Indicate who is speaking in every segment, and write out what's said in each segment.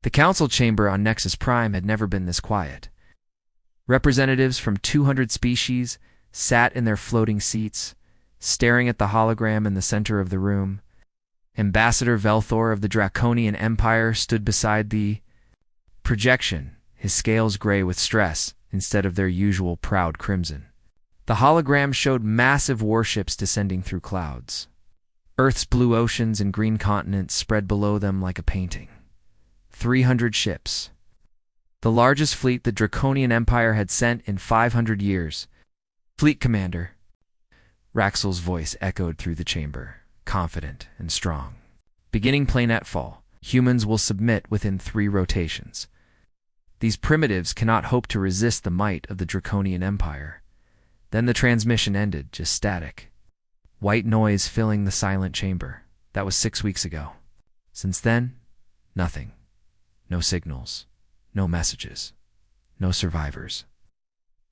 Speaker 1: The council chamber on Nexus Prime had never been this quiet. Representatives from 200 species sat in their floating seats, staring at the hologram in the center of the room. Ambassador Velthor of the Draconian Empire stood beside the projection, his scales gray with stress instead of their usual proud crimson. The hologram showed massive warships descending through clouds. Earth's blue oceans and green continents spread below them like a painting. 300 ships. The largest fleet the Draconian Empire had sent in 500 years. Fleet Commander. Raxel's voice echoed through the chamber, confident and strong. Beginning planetfall, humans will submit within 3 rotations. These primitives cannot hope to resist the might of the Draconian Empire. Then the transmission ended, just static. White noise filling the silent chamber. That was 6 weeks ago. Since then, nothing. No signals. No messages. No survivors.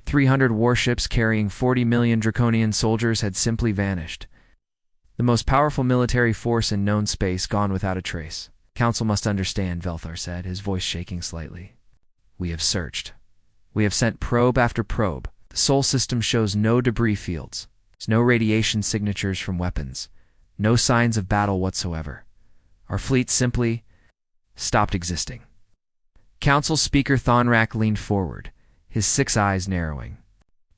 Speaker 1: 300 warships carrying 40 million Draconian soldiers had simply vanished. The most powerful military force in known space gone without a trace. Council must understand, Velthor said, his voice shaking slightly. We have searched. We have sent probe after probe. The Sol system shows no debris fields. There's no radiation signatures from weapons. No signs of battle whatsoever. Our fleet simply stopped existing. Council Speaker Thonrak leaned forward, his 6 eyes narrowing.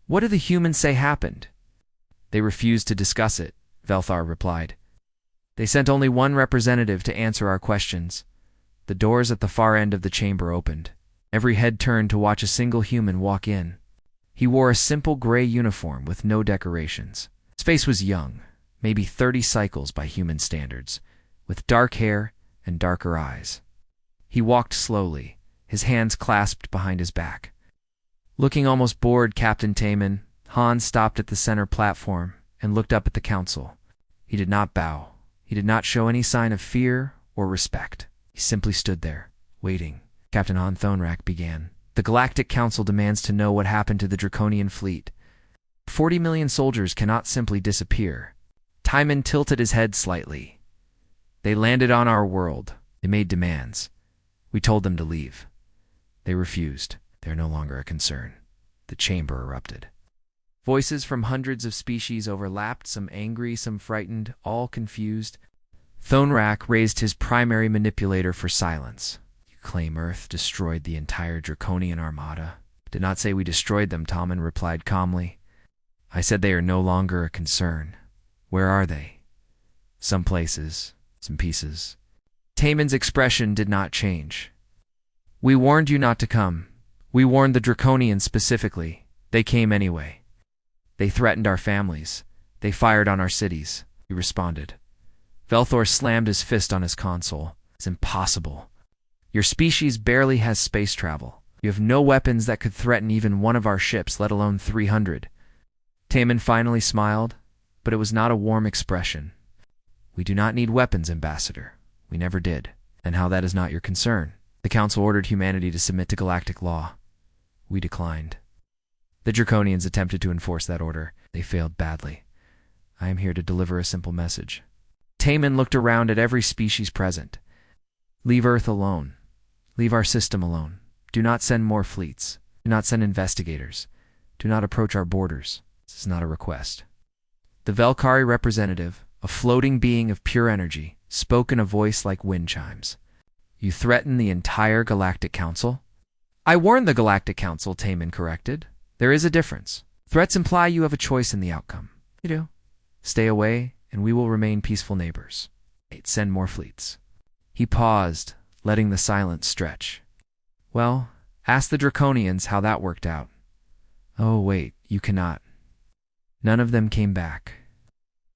Speaker 1: What do the humans say happened? They refused to discuss it, Velthor replied. They sent only one representative to answer our questions. The doors at the far end of the chamber opened. Every head turned to watch a single human walk in. He wore a simple gray uniform with no decorations. His face was young, maybe 30 cycles by human standards, with dark hair and darker eyes. He walked slowly, his hands clasped behind his back. Looking almost bored, Captain Taman, Han stopped at the center platform and looked up at the council. He did not bow. He did not show any sign of fear or respect. He simply stood there, waiting. Captain Han Thonrak began. The Galactic Council demands to know what happened to the Draconian fleet. 40 million soldiers cannot simply disappear. Timon tilted his head slightly. They landed on our world. They made demands. We told them to leave. They refused. They're no longer a concern. The chamber erupted. Voices from hundreds of species overlapped, some angry, some frightened, all confused. Thonrak raised his primary manipulator for silence. You claim Earth destroyed the entire Draconian Armada. Did not say we destroyed them, Tommen replied calmly. I said they are no longer a concern. Where are they? Some places, some pieces. Taman's expression did not change. We warned you not to come. We warned the Draconians specifically. They came anyway. They threatened our families. They fired on our cities, he responded. Velthor slammed his fist on his console. It's impossible. Your species barely has space travel. You have no weapons that could threaten even one of our ships, let alone 300. Taman finally smiled, but it was not a warm expression. We do not need weapons, Ambassador. We never did. And how that is not your concern. The Council ordered humanity to submit to galactic law. We declined. The Draconians attempted to enforce that order. They failed badly. I am here to deliver a simple message. Taman looked around at every species present. Leave Earth alone. Leave our system alone. Do not send more fleets. Do not send investigators. Do not approach our borders. This is not a request. The Velkari representative, a floating being of pure energy, spoke in a voice like wind chimes. You threaten the entire Galactic Council? I warned the Galactic Council, Taman corrected. There is a difference. Threats imply you have a choice in the outcome. You do. Stay away, and we will remain peaceful neighbors. Send more fleets. He paused, letting the silence stretch. Well, ask the Draconians how that worked out. Oh, wait, you cannot. None of them came back.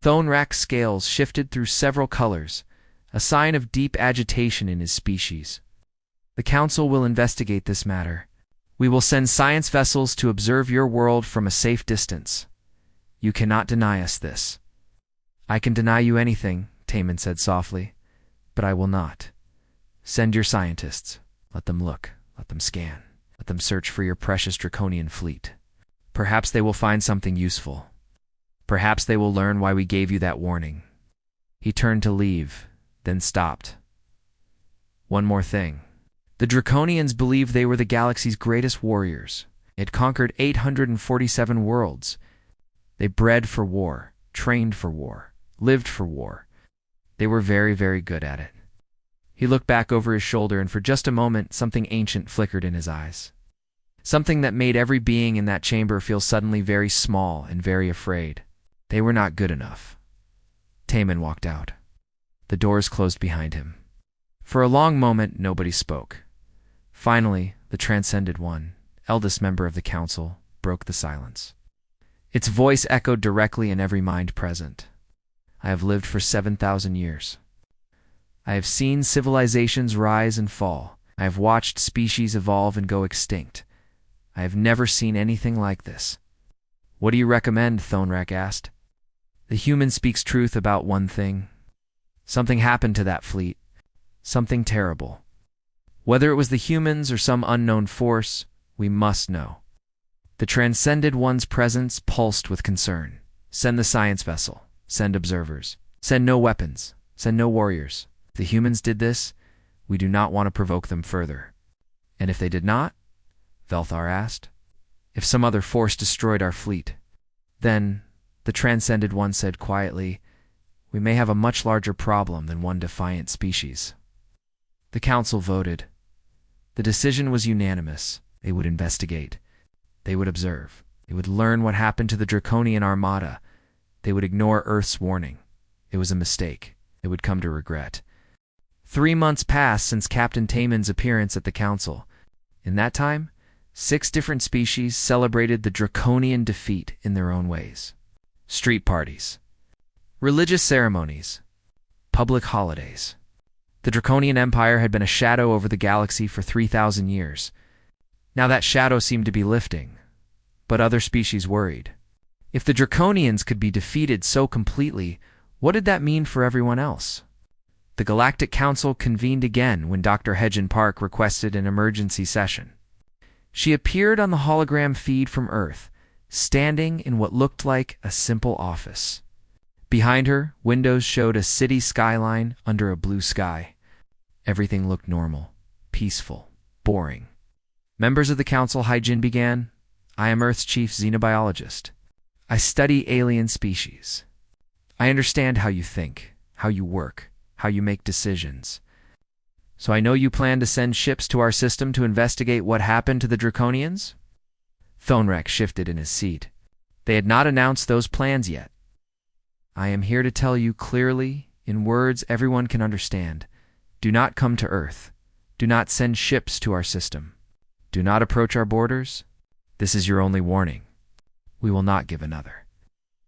Speaker 1: Thonrak's scales shifted through several colors, a sign of deep agitation in his species. The Council will investigate this matter. We will send science vessels to observe your world from a safe distance. You cannot deny us this. I can deny you anything, Taman said softly, but I will not. Send your scientists. Let them look. Let them scan. Let them search for your precious Draconian fleet. Perhaps they will find something useful. Perhaps they will learn why we gave you that warning. He turned to leave, then stopped. One more thing. The Draconians believed they were the galaxy's greatest warriors. They had conquered 847 worlds. They bred for war, trained for war, lived for war. They were very, very good at it. He looked back over his shoulder, and for just a moment, something ancient flickered in his eyes. Something that made every being in that chamber feel suddenly very small and very afraid. They were not good enough. Taman walked out. The doors closed behind him. For a long moment, nobody spoke. Finally, the Transcended One, eldest member of the council, broke the silence. Its voice echoed directly in every mind present. I have lived for 7,000 years. I have seen civilizations rise and fall. I have watched species evolve and go extinct. I have never seen anything like this. What do you recommend? Thonrak asked. The human speaks truth about one thing. Something happened to that fleet. Something terrible. Whether it was the humans or some unknown force, we must know. The Transcended One's presence pulsed with concern. Send the science vessel. Send observers. Send no weapons. Send no warriors. If the humans did this, we do not want to provoke them further. And if they did not? Velthar asked. If some other force destroyed our fleet, then, the Transcended One said quietly, we may have a much larger problem than one defiant species. The council voted. The decision was unanimous. They would investigate. They would observe. They would learn what happened to the Draconian Armada. They would ignore Earth's warning. It was a mistake. They would come to regret. 3 months passed since Captain Taman's appearance at the council. In that time, 6 different species celebrated the Draconian defeat in their own ways. Street parties, religious ceremonies, public holidays. The Draconian Empire had been a shadow over the galaxy for 3,000 years. Now that shadow seemed to be lifting, but other species worried. If the Draconians could be defeated so completely, what did that mean for everyone else? The Galactic Council convened again when Dr. Hedgen Park requested an emergency session. She appeared on the hologram feed from Earth, standing in what looked like a simple office. Behind her, windows showed a city skyline under a blue sky. Everything looked normal, peaceful, boring. Members of the council, Hyjin began. I am Earth's chief xenobiologist. I study alien species. I understand how you think, how you work, how you make decisions. So I know you plan to send ships to our system to investigate what happened to the Draconians? Thonrak shifted in his seat. They had not announced those plans yet. I am here to tell you clearly, in words everyone can understand. Do not come to Earth. Do not send ships to our system. Do not approach our borders. This is your only warning. We will not give another.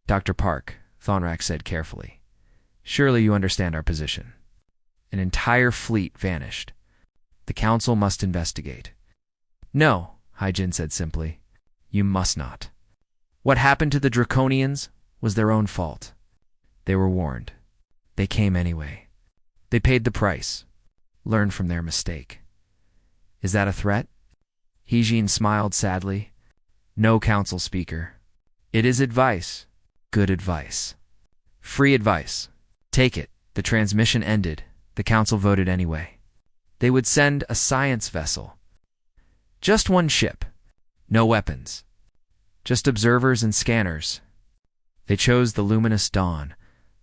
Speaker 1: Dr. Park, Thonrak said carefully. Surely you understand our position. An entire fleet vanished. The council must investigate. No, Hyjin said simply. You must not. What happened to the Draconians was their own fault. They were warned. They came anyway. They paid the price. Learned from their mistake. Is that a threat? Hyjin smiled sadly. No, council speaker. It is advice. Good advice. Free advice. Take it. The transmission ended. The council voted anyway. They would send a science vessel. Just one ship. No weapons. Just observers and scanners. They chose the Luminous Dawn,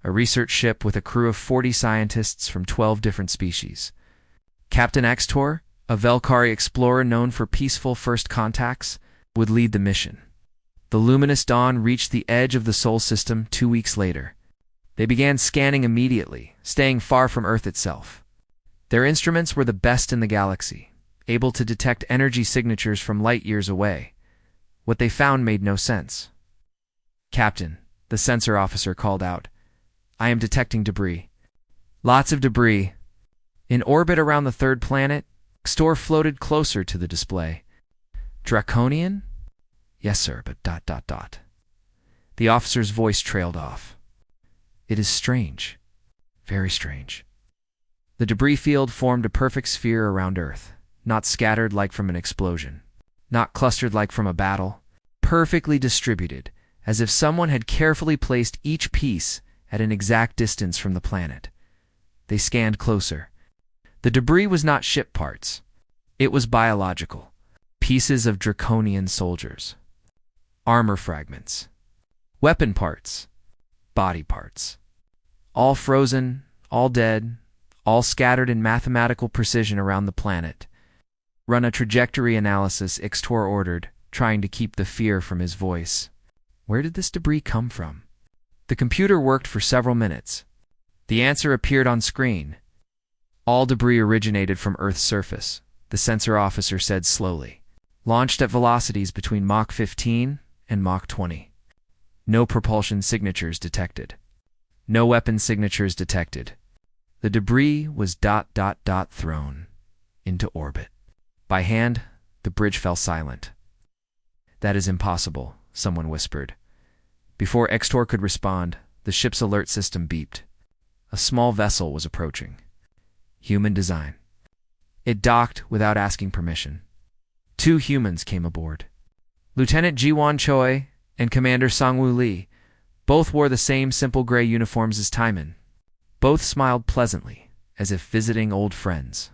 Speaker 1: a research ship with a crew of 40 scientists from 12 different species. Captain Extor, a Velkari explorer known for peaceful first contacts, would lead the mission. The Luminous Dawn reached the edge of the Sol system 2 weeks later. They began scanning immediately, staying far from Earth itself. Their instruments were the best in the galaxy, able to detect energy signatures from light years away. What they found made no sense. Captain, the sensor officer called out, I am detecting debris. Lots of debris. In orbit around the third planet, Xtor floated closer to the display. Draconian? Yes, sir, but ... The officer's voice trailed off. It is strange. Very strange. The debris field formed a perfect sphere around Earth, not scattered like from an explosion, not clustered like from a battle, perfectly distributed, as if someone had carefully placed each piece at an exact distance from the planet. They scanned closer. The debris was not ship parts. It was biological. Pieces of Draconian soldiers. Armor fragments. Weapon parts. Body parts. All frozen, all dead, all scattered in mathematical precision around the planet. Run a trajectory analysis, Ixtor ordered, trying to keep the fear from his voice. Where did this debris come from? The computer worked for several minutes. The answer appeared on screen. All debris originated from Earth's surface, the sensor officer said slowly. Launched at velocities between Mach 15 and Mach 20. No propulsion signatures detected. No weapon signatures detected. The debris was ... thrown into orbit. By hand, the bridge fell silent. That is impossible, someone whispered. Before Ixtor could respond, the ship's alert system beeped. A small vessel was approaching. Human design. It docked without asking permission. 2 humans came aboard. Lieutenant Jiwan Choi and Commander Sangwoo Lee. Both wore the same simple gray uniforms as Timon. Both smiled pleasantly, as if visiting old friends.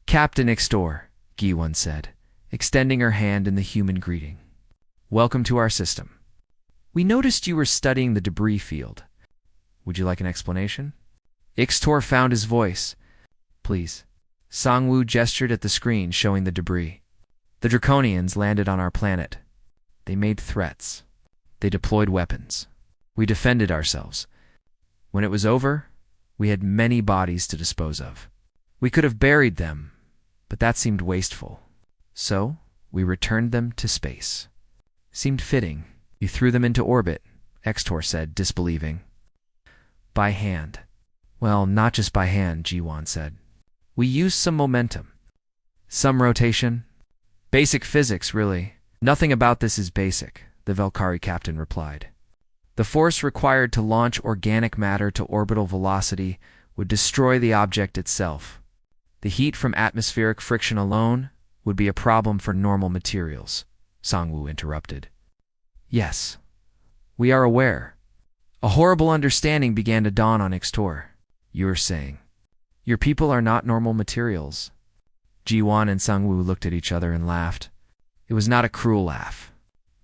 Speaker 1: Captain Ixtor, Giwon said, extending her hand in the human greeting. Welcome to our system. We noticed you were studying the debris field. Would you like an explanation? Ixtor found his voice. Please. Sangwoo gestured at the screen showing the debris. The Draconians landed on our planet. They made threats. They deployed weapons. We defended ourselves. When it was over, we had many bodies to dispose of. We could have buried them, but that seemed wasteful. So, we returned them to space. Seemed fitting. You threw them into orbit, Ixtor said, disbelieving. By hand. Well, not just by hand, Jiwan said. We used some momentum. Some rotation. Basic physics, really. Nothing about this is basic, the Valkyrie captain replied. The force required to launch organic matter to orbital velocity would destroy the object itself. The heat from atmospheric friction alone would be a problem for normal materials, Sangwoo interrupted. Yes, we are aware. A horrible understanding began to dawn on Ixtor. You're saying, your people are not normal materials. Jiwan and Sangwoo looked at each other and laughed. It was not a cruel laugh.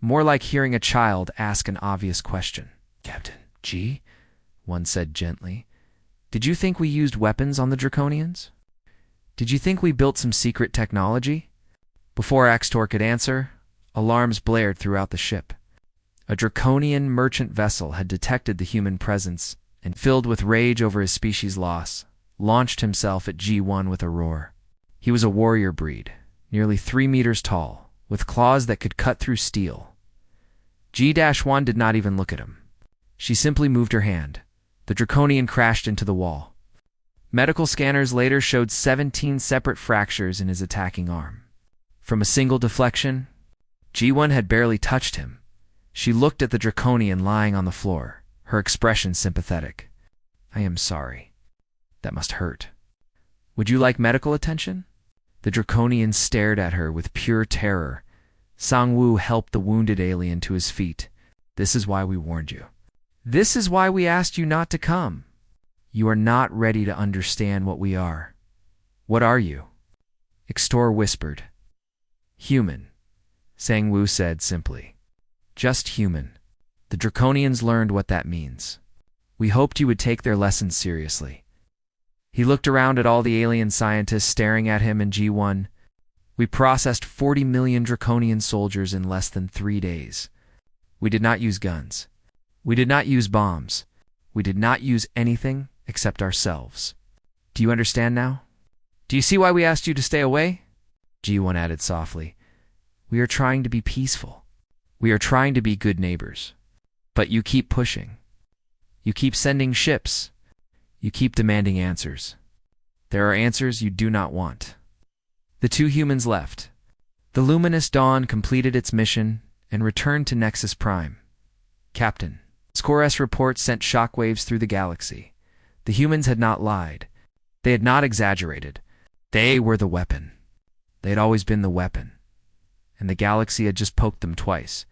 Speaker 1: More like hearing a child ask an obvious question. Captain, G? One said gently. Did you think we used weapons on the Draconians? Did you think we built some secret technology? Before Ixtor could answer, alarms blared throughout the ship. A Draconian merchant vessel had detected the human presence and, filled with rage over his species' loss, launched himself at G1 with a roar. He was a warrior breed, nearly 3 meters tall, with claws that could cut through steel. G-1 did not even look at him. She simply moved her hand. The Draconian crashed into the wall. Medical scanners later showed 17 separate fractures in his attacking arm. From a single deflection, G1 had barely touched him. She looked at the Draconian lying on the floor, her expression sympathetic. I am sorry. That must hurt. Would you like medical attention? The Draconian stared at her with pure terror. Sangwoo helped the wounded alien to his feet. This is why we warned you. This is why we asked you not to come. You are not ready to understand what we are. What are you? Ixtor whispered. Human, Sangwoo said simply. Just human. The Draconians learned what that means. We hoped you would take their lessons seriously. He looked around at all the alien scientists staring at him and G1. We processed 40 million Draconian soldiers in less than 3 days. We did not use guns. We did not use bombs. We did not use anything except ourselves. Do you understand now? Do you see why we asked you to stay away? G1 added softly. We are trying to be peaceful. We are trying to be good neighbors. But you keep pushing. You keep sending ships. You keep demanding answers. There are answers you do not want. The 2 humans left. The luminous dawn completed its mission and returned to Nexus Prime. Captain, Score's report sent shockwaves through the galaxy. The humans had not lied. They had not exaggerated. They were the weapon. They had always been the weapon. And the galaxy had just poked them twice.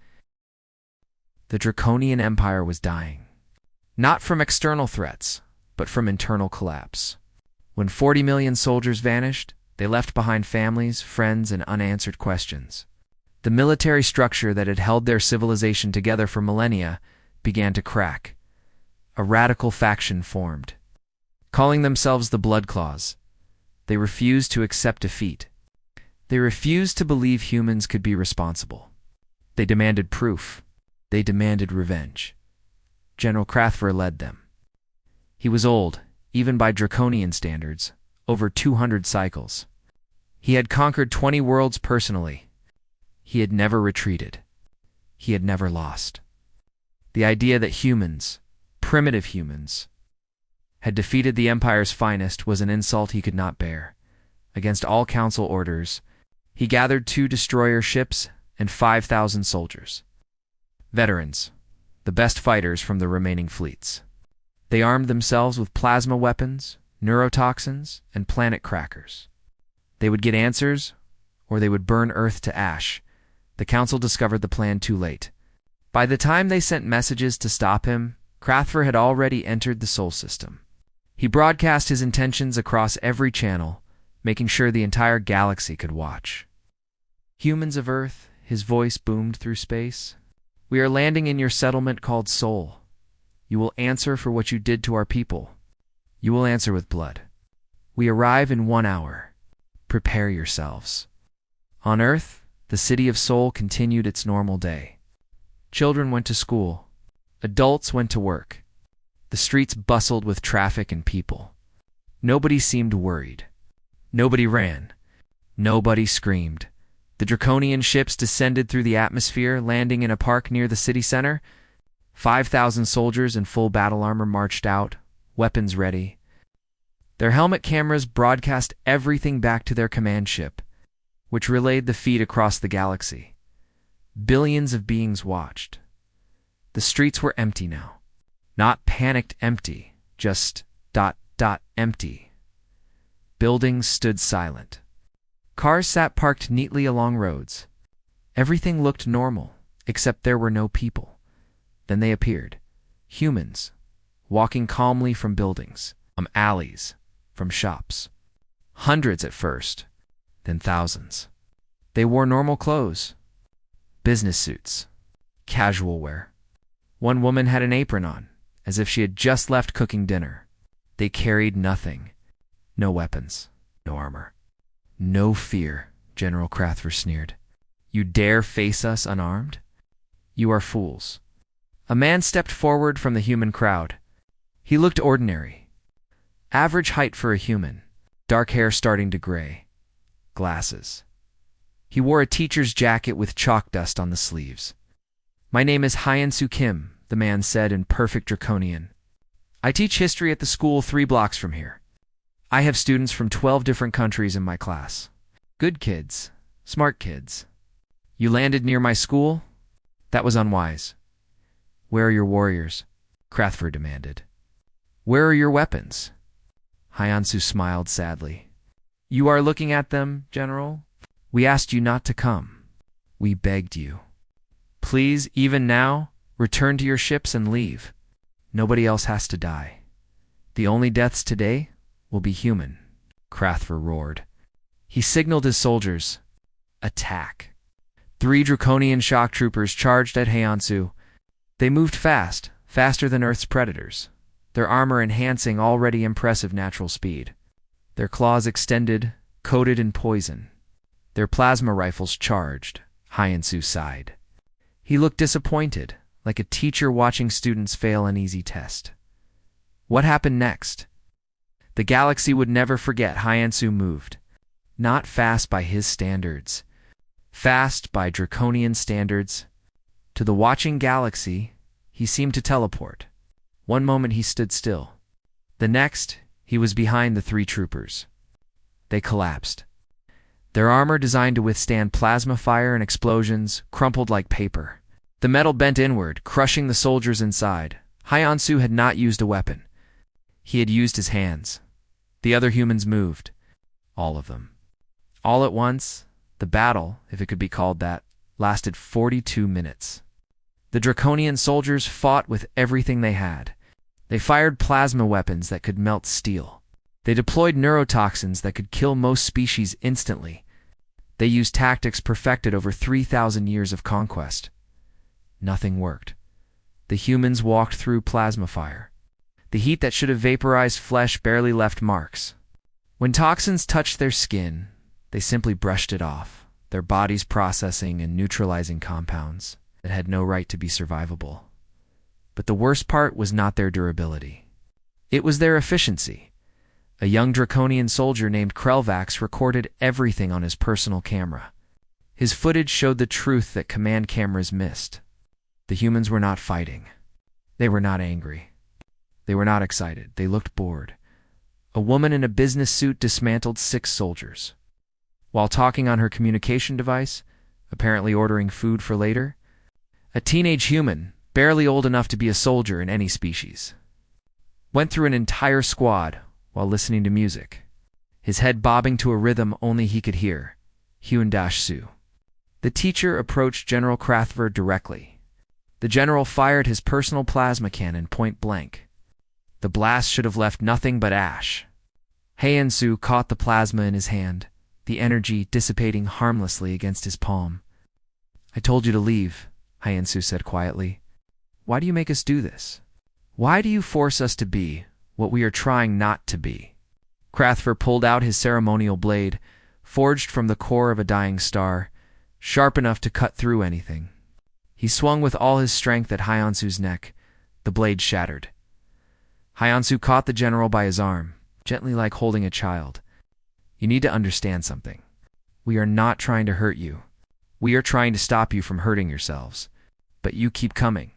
Speaker 1: The Draconian Empire was dying. Not from external threats, but from internal collapse. When 40 million soldiers vanished, They left behind families, friends, and unanswered questions. The military structure that had held their civilization together for millennia began to crack. A radical faction formed. Calling themselves the Bloodclaws, they refused to accept defeat. They refused to believe humans could be responsible. They demanded proof. They demanded revenge. General Crathver led them. He was old, even by Draconian standards, over 200 cycles. He had conquered 20 worlds personally. He had never retreated. He had never lost. The idea that humans, primitive humans, had defeated the Empire's finest was an insult he could not bear. Against all council orders, he gathered 2 destroyer ships and 5,000 soldiers. Veterans, the best fighters from the remaining fleets. They armed themselves with plasma weapons, neurotoxins, and planet crackers. They would get answers, or they would burn Earth to ash. The council discovered the plan too late. By the time they sent messages to stop him, Crathver had already entered the Sol system. He broadcast his intentions across every channel, making sure the entire galaxy could watch. Humans of Earth, his voice boomed through space. We are landing in your settlement called Sol. You will answer for what you did to our people. You will answer with blood. We arrive in 1 hour. Prepare yourselves. On Earth, the city of Sol continued its normal day. Children went to school. Adults went to work. The streets bustled with traffic and people. Nobody seemed worried. Nobody ran. Nobody screamed. The Draconian ships descended through the atmosphere, landing in a park near the city center. 5,000 soldiers in full battle armor marched out, weapons ready. Their helmet cameras broadcast everything back to their command ship, which relayed the feed across the galaxy. Billions of beings watched. The streets were empty now. Not panicked empty, just ... empty. Buildings stood silent. Cars sat parked neatly along roads. Everything looked normal, except there were no people. Then they appeared. Humans, walking calmly from buildings, from alleys, from shops. Hundreds at first, then thousands. They wore normal clothes. Business suits. Casual wear. One woman had an apron on, as if she had just left cooking dinner. They carried nothing. No weapons. No armor. No fear, General Crathver sneered. You dare face us unarmed? You are fools. A man stepped forward from the human crowd. He looked ordinary. Average height for a human. Dark hair starting to gray. Glasses. He wore a teacher's jacket with chalk dust on the sleeves. My name is Hyansu Kim, the man said in perfect Draconian. I teach history at the school 3 blocks from here. I have students from 12 different countries in my class. Good kids. Smart kids. You landed near my school? That was unwise. Where are your warriors? Crathver demanded. Where are your weapons? Hyansu smiled sadly. You are looking at them, General? We asked you not to come. We begged you. Please, even now, return to your ships and leave. Nobody else has to die. The only deaths today will be human, Crathver roared. He signaled his soldiers. Attack. 3 Draconian shock troopers charged at Hyansu. They moved fast, faster than Earth's predators, their armor enhancing already impressive natural speed. Their claws extended, coated in poison. Their plasma rifles charged. Hyansu sighed. He looked disappointed, like a teacher watching students fail an easy test. What happened next? The galaxy would never forget Hyansu moved. Not fast by his standards. Fast by Draconian standards. To the watching galaxy, he seemed to teleport. One moment he stood still. The next, he was behind the 3 troopers. They collapsed. Their armor, designed to withstand plasma fire and explosions, crumpled like paper. The metal bent inward, crushing the soldiers inside. Hyansu had not used a weapon. He had used his hands. The other humans moved. All of them. All at once, the battle, if it could be called that, lasted 42 minutes. The Draconian soldiers fought with everything they had. They fired plasma weapons that could melt steel. They deployed neurotoxins that could kill most species instantly. They used tactics perfected over 3,000 years of conquest. Nothing worked. The humans walked through plasma fire. The heat that should have vaporized flesh barely left marks. When toxins touched their skin, they simply brushed it off, their bodies processing and neutralizing compounds that had no right to be survivable. But the worst part was not their durability. It was their efficiency. A young Draconian soldier named Krelvax recorded everything on his personal camera. His footage showed the truth that command cameras missed. The humans were not fighting. They were not angry. They were not excited. They looked bored. A woman in a business suit dismantled 6 soldiers. While talking on her communication device, apparently ordering food for later, a teenage human, barely old enough to be a soldier in any species, went through an entire squad while listening to music, his head bobbing to a rhythm only he could hear, Hyun-Su. The teacher approached General Krathver directly. The general fired his personal plasma cannon point blank. The blast should have left nothing but ash. Hyun-Su caught the plasma in his hand, the energy dissipating harmlessly against his palm. "I told you to leave," Hyun-Su said quietly. "Why do you make us do this? Why do you force us to be what we are trying not to be?" Krathver pulled out his ceremonial blade, forged from the core of a dying star, sharp enough to cut through anything. He swung with all his strength at Hyun-Su's neck. The blade shattered. Hyun-Su caught the general by his arm, gently like holding a child. "You need to understand something. We are not trying to hurt you. We are trying to stop you from hurting yourselves. But you keep coming.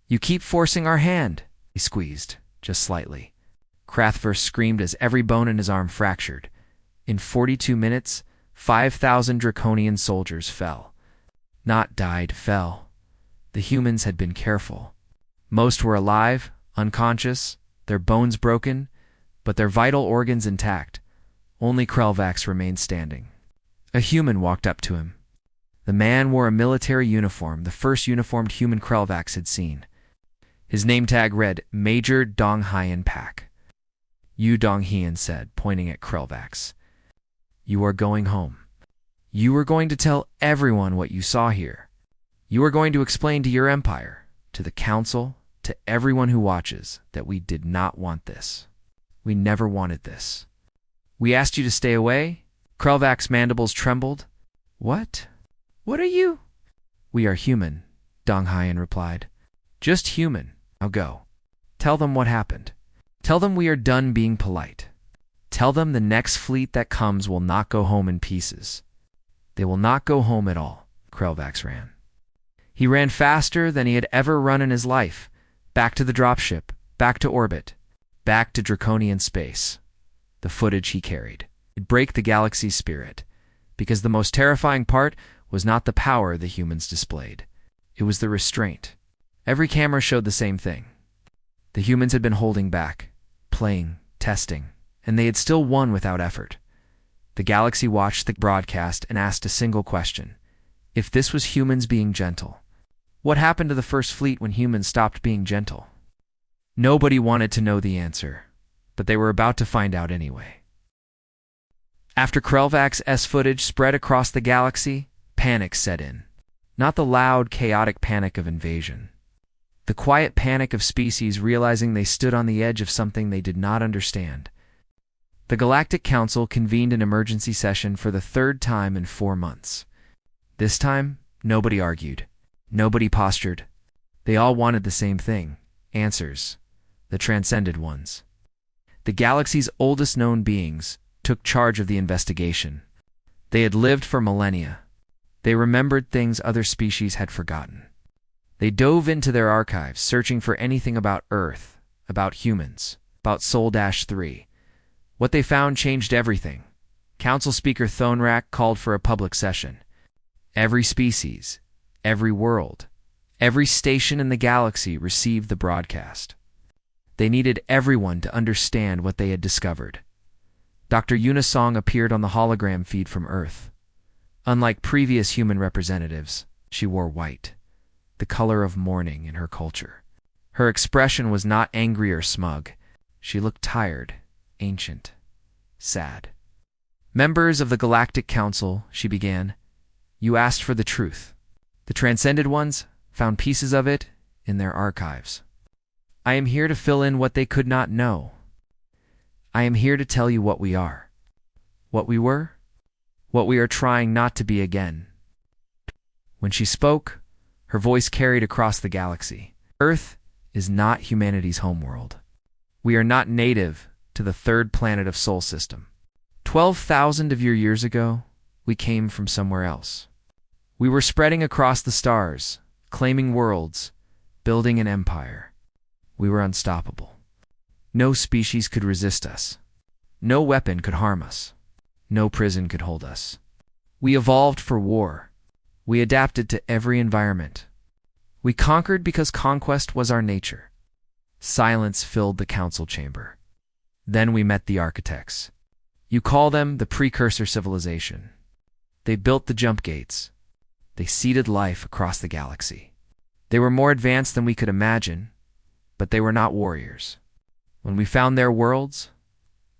Speaker 1: You keep forcing our hand." He squeezed, just slightly. Krathver screamed as every bone in his arm fractured. In 42 minutes, 5,000 Draconian soldiers fell. Not died, fell. The humans had been careful. Most were alive, unconscious, their bones broken, but their vital organs intact. Only Krelvax remained standing. A human walked up to him. The man wore a military uniform, the first uniformed human Krelvax had seen. His name tag read, Major Donghyun Pak. "You, Donghyun said, pointing at Krelvax. "You are going home. You are going to tell everyone what you saw here. You are going to explain to your empire, to the council, to everyone who watches, that we did not want this. We never wanted this. We asked you to stay away?" Krelvax's mandibles trembled. "What? What are you?" "We are human," Donghyun replied. "Just human. Now go. Tell them what happened. Tell them we are done being polite. Tell them the next fleet that comes will not go home in pieces. They will not go home at all." Krelvax ran. He ran faster than he had ever run in his life. Back to the dropship, back to orbit, back to Draconian space. The footage he carried. It broke the galaxy's spirit, because the most terrifying part was not the power the humans displayed. It was the restraint. Every camera showed the same thing. The humans had been holding back, playing, testing, and they had still won without effort. The galaxy watched the broadcast and asked a single question. If this was humans being gentle, what happened to the first fleet when humans stopped being gentle? Nobody wanted to know the answer, but they were about to find out anyway. After Krelvax's footage spread across the galaxy, panic set in. Not the loud, chaotic panic of invasion. The quiet panic of species realizing they stood on the edge of something they did not understand. The Galactic Council convened an emergency session for the 3rd time in 4 months. This time, nobody argued. Nobody postured. They all wanted the same thing. Answers. The transcended ones. The galaxy's oldest known beings took charge of the investigation. They had lived for millennia. They remembered things other species had forgotten. They dove into their archives, searching for anything about Earth, about humans, about Sol-3. What they found changed everything. Council Speaker Thonrak called for a public session. Every species, every world, every station in the galaxy received the broadcast. They needed everyone to understand what they had discovered. Dr. Unisong appeared on the hologram feed from Earth. Unlike previous human representatives, she wore white, the color of mourning in her culture. Her expression was not angry or smug. She looked tired, ancient, sad. "Members of the Galactic Council," she began, "you asked for the truth. The Transcended Ones found pieces of it in their archives. I am here to fill in what they could not know. I am here to tell you what we are. What we were. What we are trying not to be again." When she spoke, her voice carried across the galaxy. Earth is not humanity's homeworld. We are not native to the third planet of Sol System. 12,000 of your years ago, we came from somewhere else. We were spreading across the stars, claiming worlds, building an empire. We were unstoppable. No species could resist us. No weapon could harm us. No prison could hold us. We evolved for war. We adapted to every environment. We conquered because conquest was our nature. Silence filled the council chamber. Then we met the architects. You call them the precursor civilization. They built the jump gates. They seeded life across the galaxy. They were more advanced than we could imagine, but they were not warriors. When we found their worlds,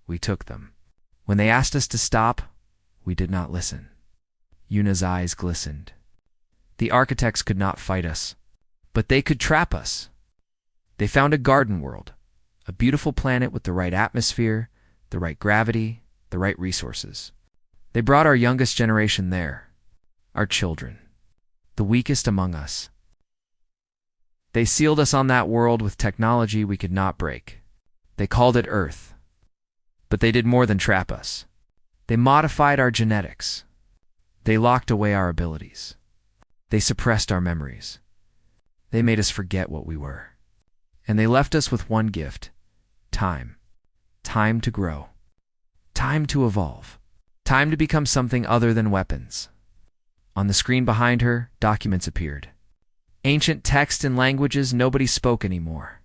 Speaker 1: we took them. When they asked us to stop, we did not listen. Yuna's eyes glistened. The architects could not fight us, but they could trap us. They found a garden world, a beautiful planet with the right atmosphere, the right gravity, the right resources. They brought our youngest generation there, our children, the weakest among us. They sealed us on that world with technology we could not break. They called it Earth. But they did more than trap us. They modified our genetics. They locked away our abilities. They suppressed our memories. They made us forget what we were. And they left us with one gift: time. Time to grow. Time to evolve. Time to become something other than weapons. On the screen behind her, documents appeared. Ancient text in languages nobody spoke anymore.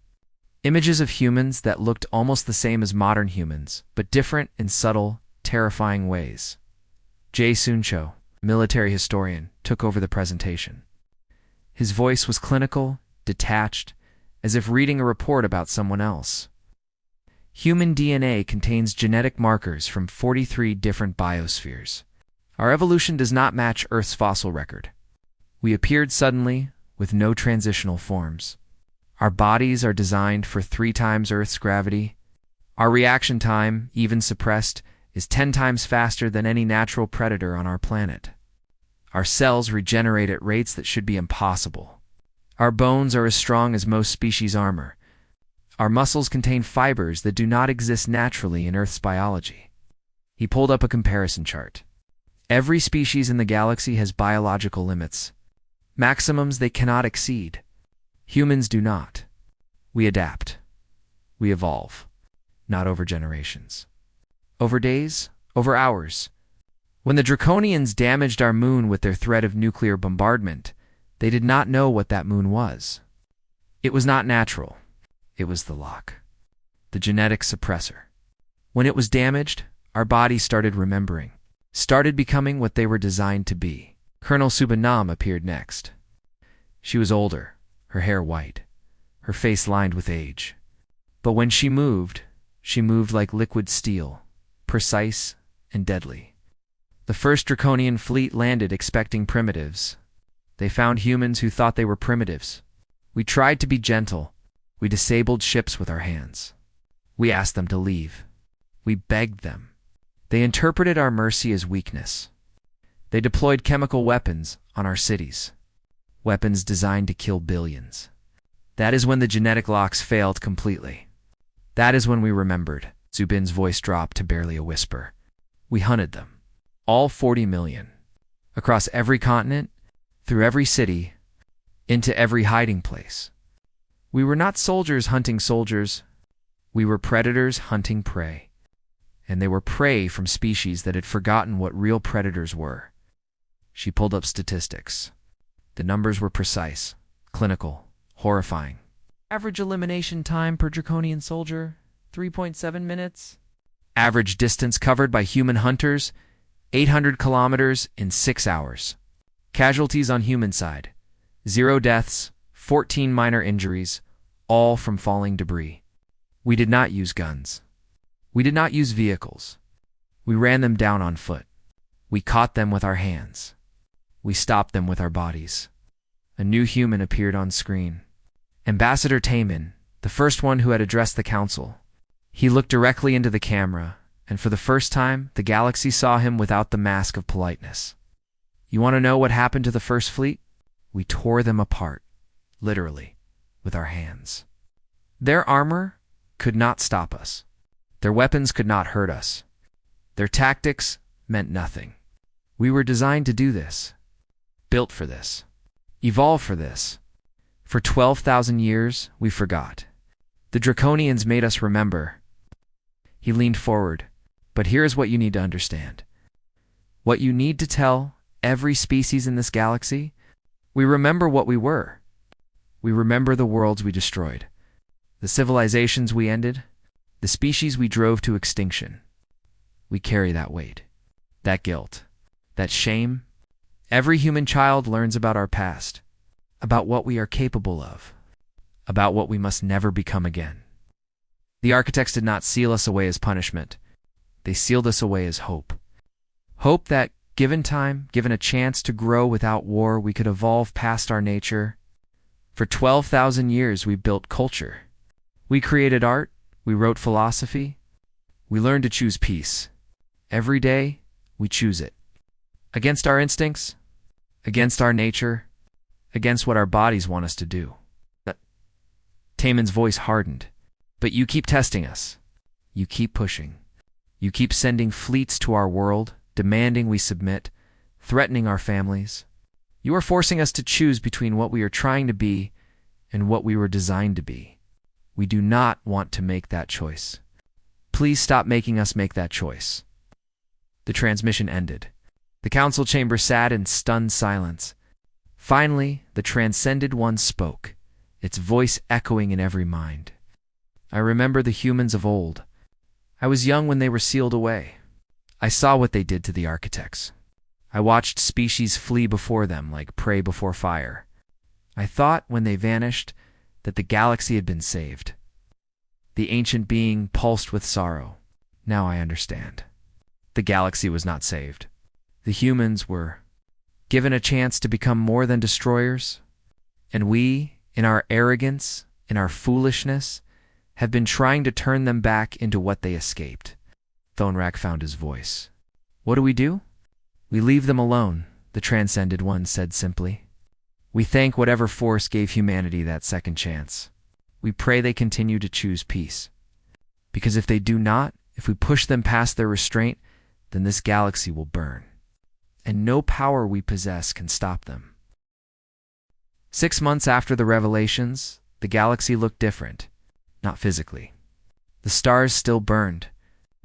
Speaker 1: Images of humans that looked almost the same as modern humans, but different in subtle, terrifying ways. Jae Suncho, military historian, took over the presentation. His voice was clinical, detached, as if reading a report about someone else. Human DNA contains genetic markers from 43 different biospheres. Our evolution does not match Earth's fossil record. We appeared suddenly, with no transitional forms. Our bodies are designed for 3 times Earth's gravity. Our reaction time, even suppressed, is 10 times faster than any natural predator on our planet. Our cells regenerate at rates that should be impossible. Our bones are as strong as most species' armor. Our muscles contain fibers that do not exist naturally in Earth's biology. He pulled up a comparison chart. Every species in the galaxy has biological limits, maximums they cannot exceed. Humans do not. We adapt. We evolve, not over generations. Over days, over hours. When the Draconians damaged our moon with their threat of nuclear bombardment, they did not know what that moon was. It was not natural. It was the lock, the genetic suppressor. When it was damaged, our bodies started remembering, started becoming what they were designed to be. Colonel Subanam appeared next. She was older, her hair white, her face lined with age. But when she moved like liquid steel, precise and deadly. The first Draconian fleet landed expecting primitives. They found humans who thought they were primitives. We tried to be gentle. We disabled ships with our hands. We asked them to leave. We begged them. They interpreted our mercy as weakness. They deployed chemical weapons on our cities. Weapons designed to kill billions. That is when the genetic locks failed completely. That is when we remembered. Zubin's voice dropped to barely a whisper. We hunted them. All 40 million. Across every continent, through every city, into every hiding place. We were not soldiers hunting soldiers. We were predators hunting prey. And they were prey from species that had forgotten what real predators were. She pulled up statistics. The numbers were precise, clinical, horrifying. Average elimination time per Draconian soldier, 3.7 minutes. Average distance covered by human hunters, 800 kilometers in 6 hours. Casualties on human side, 0 deaths, 14 minor injuries, all from falling debris. We did not use guns. We did not use vehicles. We ran them down on foot. We caught them with our hands. We stopped them with our bodies. A new human appeared on screen. Ambassador Taman, the first one who had addressed the council. He looked directly into the camera, and for the first time, the galaxy saw him without the mask of politeness. You want to know what happened to the First Fleet? We tore them apart, literally, with our hands. Their armor could not stop us. Their weapons could not hurt us. Their tactics meant nothing. We were designed to do this, built for this, evolve for this. For 12,000 years, we forgot. The Draconians made us remember. He leaned forward. But here's what you need to understand. What you need to tell every species in this galaxy, we remember what we were. We remember the worlds we destroyed, the civilizations we ended, the species we drove to extinction. We carry that weight, that guilt, that shame. Every human child learns about our past, about what we are capable of, about what we must never become again. The architects did not seal us away as punishment. They sealed us away as hope. Hope that, given time, given a chance to grow without war, we could evolve past our nature. For 12,000 years, we built culture. We created art. We wrote philosophy. We learned to choose peace. Every day, we choose it. Against our instincts, against our nature, against what our bodies want us to do. Taman's voice hardened. But you keep testing us. You keep pushing. You keep sending fleets to our world, demanding we submit, threatening our families. You are forcing us to choose between what we are trying to be and what we were designed to be. We do not want to make that choice. Please stop making us make that choice. The transmission ended. The council chamber sat in stunned silence. Finally, the Transcended One spoke, its voice echoing in every mind. I remember the humans of old. I was young when they were sealed away. I saw what they did to the architects. I watched species flee before them like prey before fire. I thought, when they vanished, that the galaxy had been saved. The ancient being pulsed with sorrow. Now I understand. The galaxy was not saved. The humans were given a chance to become more than destroyers, and we, in our arrogance, in our foolishness, have been trying to turn them back into what they escaped. Thonrak found his voice. What do? We leave them alone, the Transcended One said simply. We thank whatever force gave humanity that second chance. We pray they continue to choose peace. Because if they do not, if we push them past their restraint, then this galaxy will burn. And no power we possess can stop them. 6 months after the revelations, the galaxy looked different. Not physically. The stars still burned.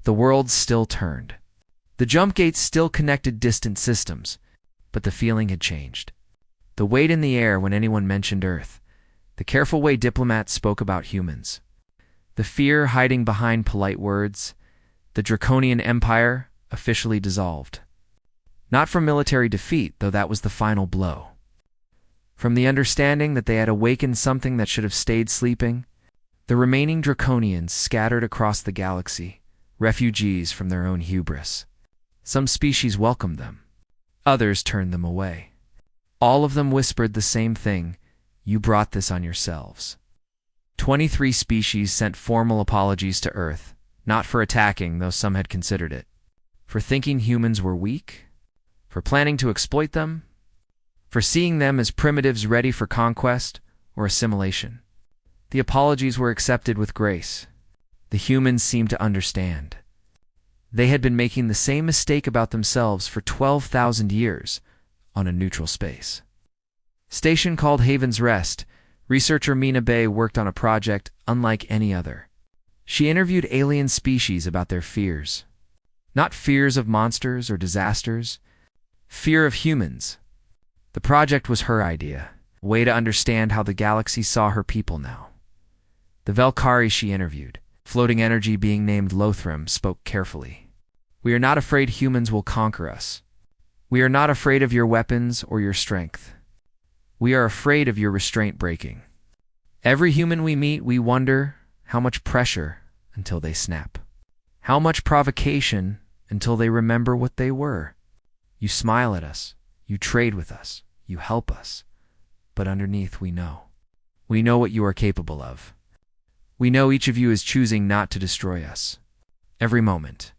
Speaker 1: The worlds still turned. The jump gates still connected distant systems, but the feeling had changed. The weight in the air when anyone mentioned Earth, the careful way diplomats spoke about humans, the fear hiding behind polite words, the Draconian Empire officially dissolved. Not from military defeat, though that was the final blow. From the understanding that they had awakened something that should have stayed sleeping. The remaining Draconians scattered across the galaxy, refugees from their own hubris. Some species welcomed them. Others turned them away. All of them whispered the same thing: you brought this on yourselves. 23 species sent formal apologies to Earth, not for attacking, though some had considered it, for thinking humans were weak, for planning to exploit them, for seeing them as primitives ready for conquest or assimilation. The apologies were accepted with grace. The humans seemed to understand. They had been making the same mistake about themselves for 12,000 years on a neutral space. Station called Haven's Rest, researcher Mina Bay worked on a project unlike any other. She interviewed alien species about their fears. Not fears of monsters or disasters, fear of humans. The project was her idea, a way to understand how the galaxy saw her people now. The Velkari she interviewed, floating energy being named Lothram, spoke carefully. We are not afraid humans will conquer us. We are not afraid of your weapons or your strength. We are afraid of your restraint breaking. Every human we meet, we wonder how much pressure until they snap. How much provocation until they remember what they were. You smile at us, you trade with us, you help us, but underneath we know. We know what you are capable of. We know each of you is choosing not to destroy us. Every moment.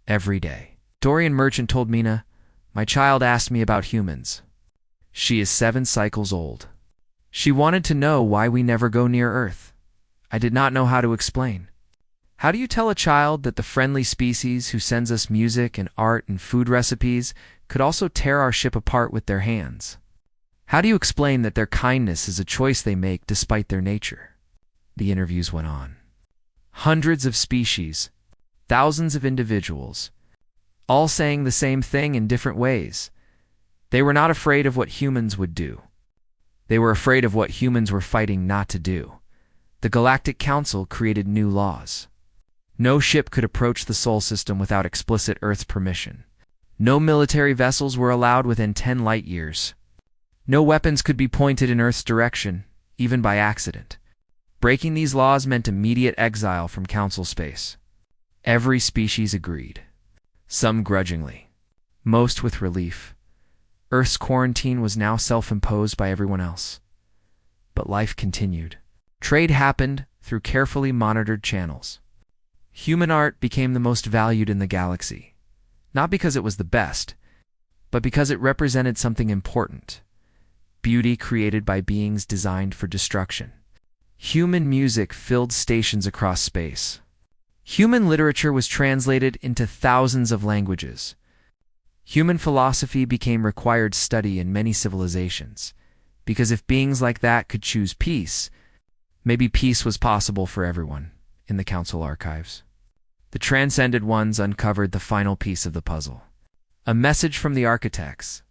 Speaker 1: Every day. Dorian Merchant told Mina, "My child asked me about humans. She is 7 cycles old. She wanted to know why we never go near Earth. I did not know how to explain. How do you tell a child that the friendly species who sends us music and art and food recipes could also tear our ship apart with their hands? How do you explain that their kindness is a choice they make despite their nature?" The interviews went on. Hundreds of species, thousands of individuals, all saying the same thing in different ways. They were not afraid of what humans would do. They were afraid of what humans were fighting not to do. The Galactic Council created new laws. No ship could approach the Sol system without explicit Earth's permission. No military vessels were allowed within 10 light years. No weapons could be pointed in Earth's direction, even by accident. Breaking these laws meant immediate exile from Council space. Every species agreed. Some grudgingly, most with relief. Earth's quarantine was now self-imposed by everyone else. But life continued. Trade happened through carefully monitored channels. Human art became the most valued in the galaxy, not because it was the best, but because it represented something important. Beauty created by beings designed for destruction. Human music filled stations across space. Human literature was translated into thousands of languages. Human philosophy became required study in many civilizations, because if beings like that could choose peace, maybe peace was possible for everyone in the Council archives. The Transcended Ones uncovered the final piece of the puzzle. A message from the architects,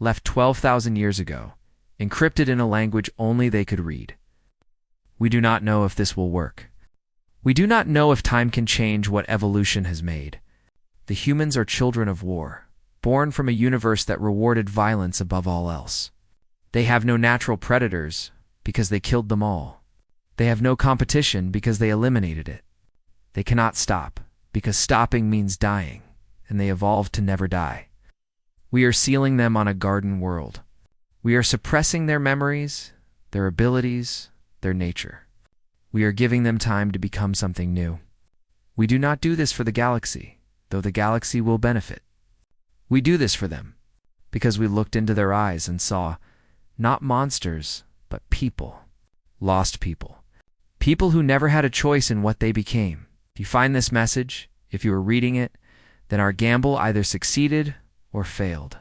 Speaker 1: left 12,000 years ago, encrypted in a language only they could read. We do not know if this will work. We do not know if time can change what evolution has made. The humans are children of war, born from a universe that rewarded violence above all else. They have no natural predators because they killed them all. They have no competition because they eliminated it. They cannot stop because stopping means dying, and they evolved to never die. We are sealing them on a garden world. We are suppressing their memories, their abilities, their nature. We are giving them time to become something new. We do not do this for the galaxy, though the galaxy will benefit. We do this for them because we looked into their eyes and saw not monsters, but people. Lost people. People who never had a choice in what they became. If you find this message, if you are reading it, then our gamble either succeeded or failed.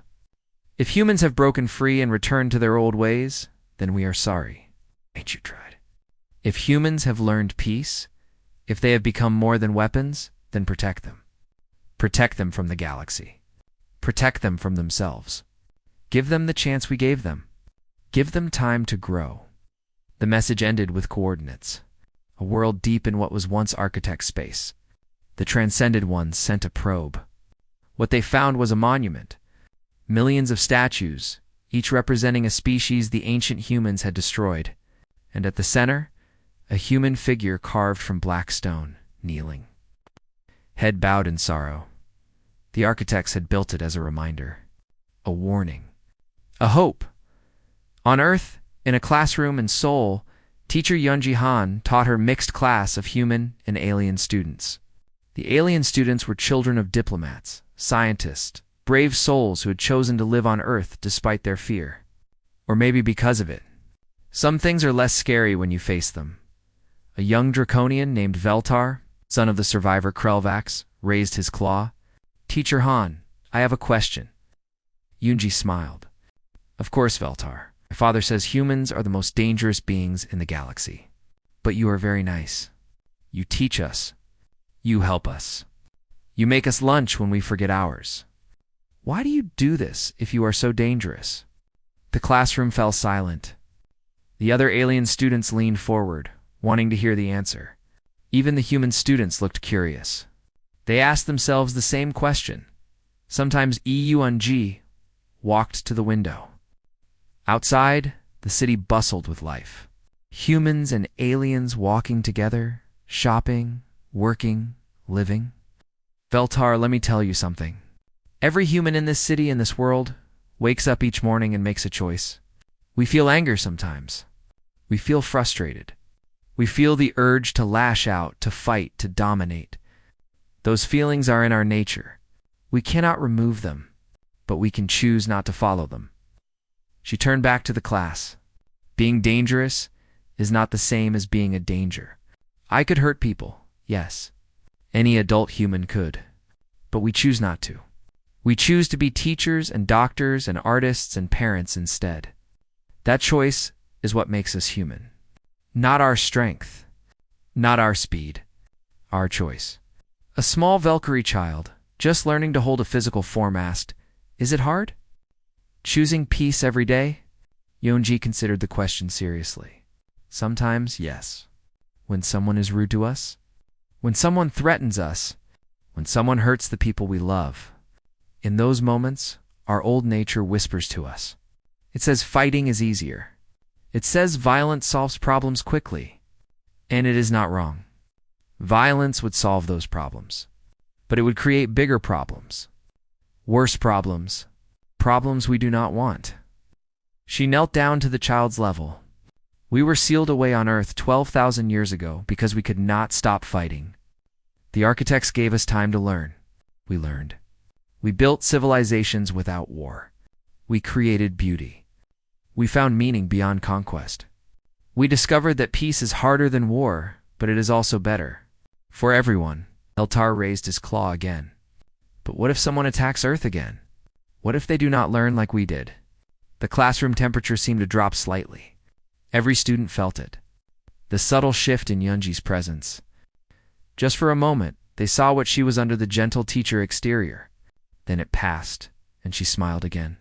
Speaker 1: If humans have broken free and returned to their old ways, then we are sorry. Ain't you tried? If humans have learned peace, if they have become more than weapons, then protect them. Protect them from the galaxy. Protect them from themselves. Give them the chance we gave them. Give them time to grow. The message ended with coordinates. A world deep in what was once architect space. The Transcended Ones sent a probe. What they found was a monument. Millions of statues, each representing a species the ancient humans had destroyed. And at the center, a human figure carved from black stone, kneeling. Head bowed in sorrow. The architects had built it as a reminder. A warning. A hope. On Earth, in a classroom in Seoul, teacher Yunji Han taught her mixed class of human and alien students. The alien students were children of diplomats, scientists, brave souls who had chosen to live on Earth despite their fear. Or maybe because of it. Some things are less scary when you face them. A young Draconian named Veltar, son of the survivor Krelvax, raised his claw. "Teacher Han, I have a question." Yunji smiled. "Of course, Veltar. My father says humans are the most dangerous beings in the galaxy. But you are very nice. You teach us. You help us. You make us lunch when we forget ours. Why do you do this if you are so dangerous?" The classroom fell silent. The other alien students leaned forward, wanting to hear the answer. Even the human students looked curious. They asked themselves the same question. Sometimes Yunji walked to the window. Outside, the city bustled with life. Humans and aliens walking together, shopping, working, living. Veltar, let me tell you something. Every human in this city and this world wakes up each morning and makes a choice. We feel anger sometimes. We feel frustrated. We feel the urge to lash out, to fight, to dominate. Those feelings are in our nature. We cannot remove them, but we can choose not to follow them. She turned back to the class. Being dangerous is not the same as being a danger. I could hurt people, yes. Any adult human could. But we choose not to. We choose to be teachers and doctors and artists and parents instead. That choice is what makes us human. Not our strength, not our speed, our choice. A small Valkyrie child, just learning to hold a physical form, asked, "Is it hard? Choosing peace every day?" Yonji considered the question seriously. Sometimes, yes. When someone is rude to us, when someone threatens us, when someone hurts the people we love, in those moments, our old nature whispers to us. It says fighting is easier. It says violence solves problems quickly. And it is not wrong. Violence would solve those problems. But it would create bigger problems. Worse problems. Problems we do not want. She knelt down to the child's level. We were sealed away on Earth 12,000 years ago because we could not stop fighting. The architects gave us time to learn. We learned. We built civilizations without war. We created beauty. We found meaning beyond conquest. We discovered that peace is harder than war, but it is also better. For everyone. Eltar raised his claw again. But what if someone attacks Earth again? What if they do not learn like we did? The classroom temperature seemed to drop slightly. Every student felt it. The subtle shift in Yunji's presence. Just for a moment, they saw what she was under the gentle teacher exterior. Then it passed, and she smiled again.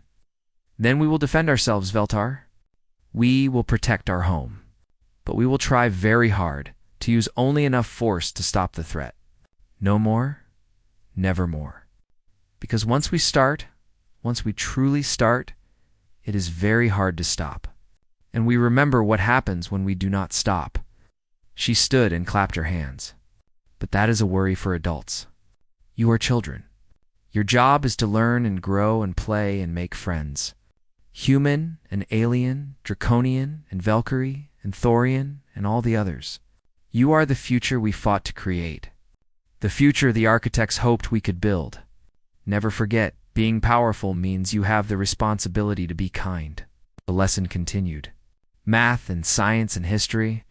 Speaker 1: Then we will defend ourselves, Veltar. We will protect our home. But we will try very hard to use only enough force to stop the threat. No more, never more. Because once we start, once we truly start, it is very hard to stop. And we remember what happens when we do not stop. She stood and clapped her hands. But that is a worry for adults. You are children. Your job is to learn and grow and play and make friends. Human and alien, Draconian and Valkyrie and Thorian and all the others. You are the future we fought to create. The future the architects hoped we could build. Never forget, being powerful means you have the responsibility to be kind. The lesson continued. Math and science and history.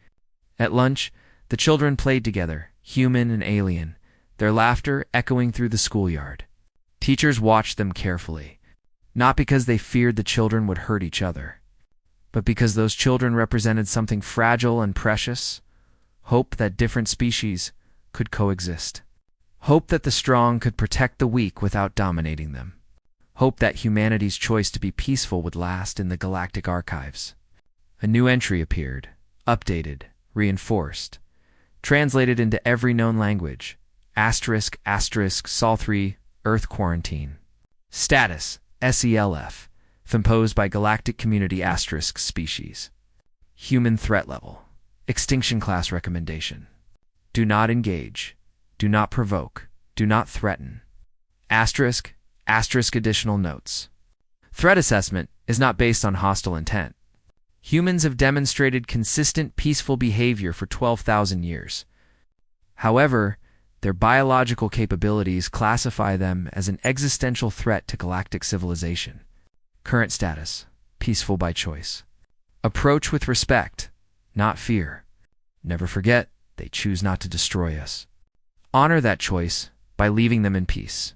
Speaker 1: At lunch, the children played together, human and alien, their laughter echoing through the schoolyard. Teachers watched them carefully, not because they feared the children would hurt each other, but because those children represented something fragile and precious, hope that different species could coexist. Hope that the strong could protect the weak without dominating them. Hope that humanity's choice to be peaceful would last in the galactic archives. A new entry appeared, updated, reinforced, translated into every known language. ***, Sol 3, Earth Quarantine. Status, SELF, imposed by Galactic Community * species. Human threat level. Extinction class recommendation. Do not engage. Do not provoke. Do not threaten. ***, additional notes. Threat assessment is not based on hostile intent. Humans have demonstrated consistent peaceful behavior for 12,000 years. However, their biological capabilities classify them as an existential threat to galactic civilization. Current status, peaceful by choice. Approach with respect, not fear. Never forget, they choose not to destroy us. Honor that choice by leaving them in peace.